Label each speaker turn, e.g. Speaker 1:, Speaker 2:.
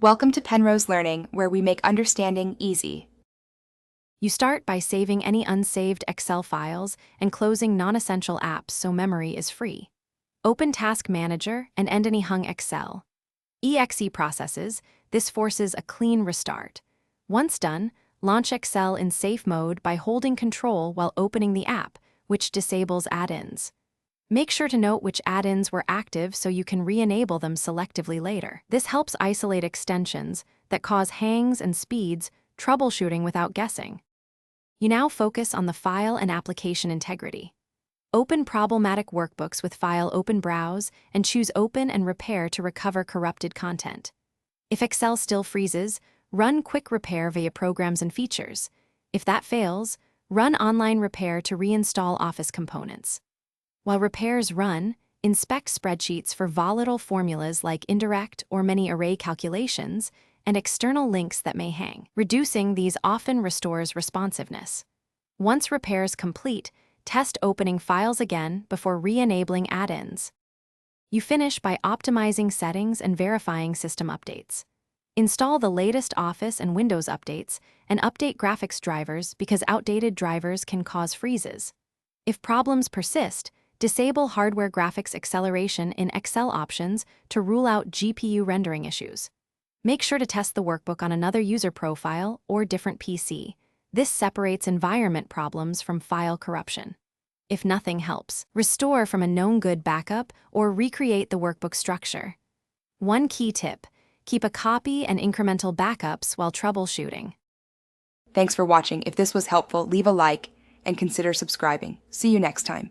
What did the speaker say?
Speaker 1: Welcome to Penrose Learning, where we make understanding easy.
Speaker 2: You start by saving any unsaved Excel files and closing non-essential apps so memory is free. Open Task Manager and end any hung Excel. EXE processes, this forces a clean restart. Once done, launch Excel in safe mode by holding Control while opening the app, which disables add-ins. Make sure to note which add-ins were active so you can re-enable them selectively later. This helps isolate extensions that cause hangs and speeds, troubleshooting without guessing. You now focus on the file and application integrity. Open problematic workbooks with File Open Browse and choose Open and Repair to recover corrupted content. If Excel still freezes, run Quick Repair via Programs and Features. If that fails, run Online Repair to reinstall Office components. While repairs run, inspect spreadsheets for volatile formulas like indirect or many array calculations and external links that may hang. Reducing these often restores responsiveness. Once repairs complete, test opening files again before re-enabling add-ins. You finish by optimizing settings and verifying system updates. Install the latest Office and Windows updates and update graphics drivers because outdated drivers can cause freezes. If problems persist, disable hardware graphics acceleration in Excel options to rule out GPU rendering issues. Make sure to test the workbook on another user profile or different PC. This separates environment problems from file corruption. If nothing helps, restore from a known good backup or recreate the workbook structure. One key tip: keep a copy and incremental backups while troubleshooting.
Speaker 1: Thanks for watching. If this was helpful, leave a like and consider subscribing. See you next time.